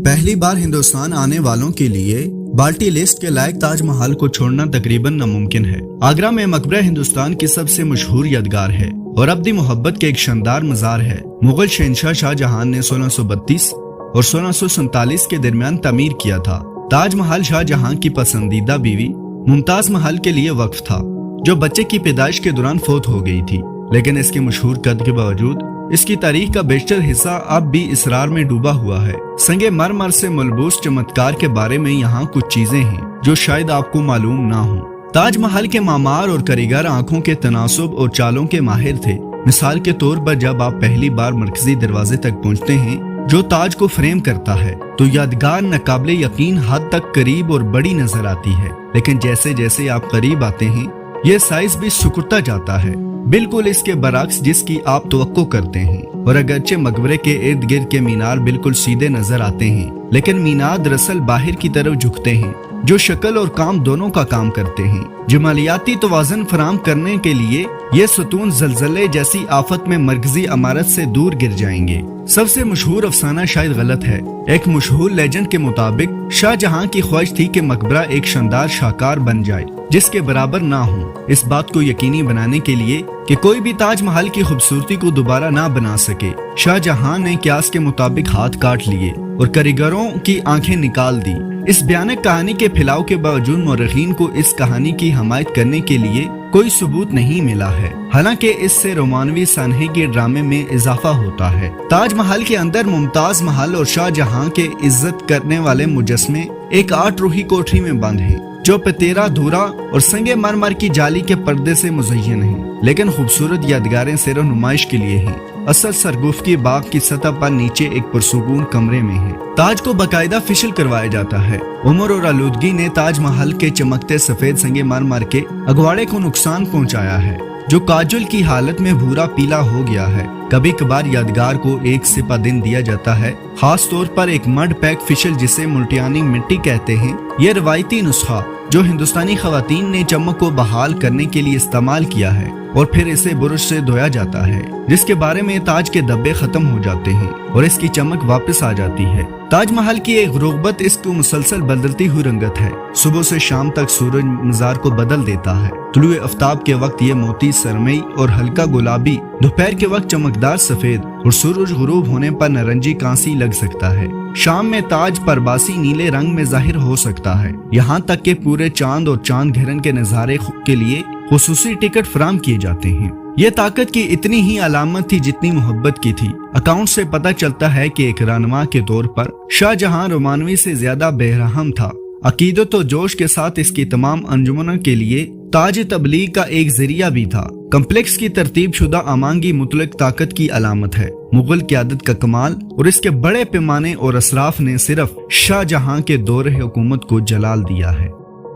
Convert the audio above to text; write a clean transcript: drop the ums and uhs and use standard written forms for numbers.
पहली बार हिंदुस्तान आने वालों के लिए बाल्टी लिस्ट के लायक ताजमहल को छोड़ना तकरीबन नामुमकिन है। आगरा में मकबरा हिंदुस्तान की सबसे मशहूर यादगार है और अब्दी मोहब्बत के एक शानदार मजार है। मुगल शहंशाह शाहजहां ने 1632 और 1647 के दरमियान तामीर किया था। ताजमहल शाहजहां की पसंदीदा बीवी मुमताज महल के लिए वक्फ था, जो बच्चे की पैदाइश के दौरान फौत हो गई थी। लेकिन इसके मशहूर कद के बावजूद इसकी तारीख का बेशतर हिस्सा अब भी इसरार में डूबा हुआ है। संगे मरमर से मलबूस चमत्कार के बारे में यहाँ कुछ चीजें हैं जो शायद आपको मालूम ना हो। ताजमहल के मामार और कारीगर आंखों के तनासुब और चालों के माहिर थे। मिसाल के तौर पर जब आप पहली बार मरकजी दरवाजे तक पहुँचते हैं जो ताज को फ्रेम करता है, तो यादगार नाकाबिले यकीन हद तक करीब और बड़ी नजर आती है। लेकिन जैसे जैसे आप करीब आते हैं ये साइज भी सुकुड़ता जाता है, बिल्कुल इसके बरक्स जिसकी आप तवक्को करते हैं। और अगरचे मकबरे के इर्द गिर्द के मीनार बिल्कुल सीधे नजर आते हैं, लेकिन मीनार दरअसल बाहर की तरफ झुकते हैं, जो शक्ल और काम दोनों का काम करते हैं। जमालियाती तवाज़ुन फराहम करने के लिए ये सतून ज़लज़ले जैसी आफत में मरकजी इमारत से दूर गिर जाएंगे। सबसे मशहूर अफसाना शायद गलत है। एक मशहूर लेजेंड के मुताबिक शाहजहां की ख्वाहिश थी कि मकबरा एक शानदार शाहकार बन जाए जिसके बराबर ना हो। इस बात को यकीनी बनाने के लिए कि कोई भी ताजमहल की खूबसूरती को दोबारा ना बना सके, शाहजहां ने क्यास के मुताबिक हाथ काट लिए और कारीगरों की आंखें निकाल दी। इस भयानक कहानी के फैलाव के बावजूद मौरखीन को इस कहानी की हमायत करने के लिए कोई सबूत नहीं मिला है। हालांकि इससे रोमानवी सानहे के ड्रामे में इजाफा होता है। ताजमहल के अंदर मुमताज महल और शाहजहां के इज्जत करने वाले मुजस्मे एक 8 रूही कोठरी में बंद हैं, जो पतेरा धूरा और संगे मरमर की जाली के पर्दे से मुज़य्यन है। लेकिन खूबसूरत यादगारें सिर्फ नुमाइश के लिए हैं। असल सरगुफ्ती बाग की सतह पर नीचे एक पुरसुकून कमरे में है। ताज को बाकायदा फिशल करवाया जाता है। उम्र और आलूदगी ने ताजमहल के चमकते सफेद संगे मरमर के अगवाड़े को नुकसान पहुंचाया है, जो काजुल की हालत में भूरा पीला हो गया है। कभी कभार यादगार को एक सिपा दिन दिया जाता है, खास तौर पर एक मड पैक फिशल जिसे मुल्टियानी मिट्टी कहते हैं। ये रवायती नुस्खा जो हिंदुस्तानी खवातीन ने चमक को बहाल करने के लिए इस्तेमाल किया है और फिर इसे बुरुश से धोया जाता है, जिसके बारे में ताज के धब्बे खत्म हो जाते हैं और इसकी चमक वापस आ जाती है। ताजमहल की एक रुग़बत इसको मुसलसल बदलती हुई रंगत है। सुबह से शाम तक सूरज मज़ार को बदल देता है। तुलुए आफ्ताब के वक्त ये मोती सरमई और हल्का गुलाबी, दोपहर के वक्त चमकदार सफेद और सूरज गुरूब होने पर नारंगी कांसी लग सकता है। शाम में ताज परबासी नीले रंग में जाहिर हो सकता है। यहाँ तक के पूरे चांद और चांद घेरन के नज़ारे के लिए खुसूसी टिकट फराहम किए जाते हैं। ये ताकत की इतनी ही अलामत थी जितनी मोहब्बत की थी। अकाउंट से पता चलता है कि एक रहनुमा के तौर पर शाहजहां रोमानवी से ज्यादा बेरहम था। अकीदत और जोश के साथ इसकी तमाम अंजुमनों के लिए ताज तबलीग का एक जरिया भी था। कम्प्लेक्स की तरतीब शुदा अमांगी मुतलक ताकत की अलामत है। मुगल क़यादत का कमाल और इसके बड़े पैमाने और असराफ ने सिर्फ शाहजहां के दौर हुकूमत को जलाल दिया है।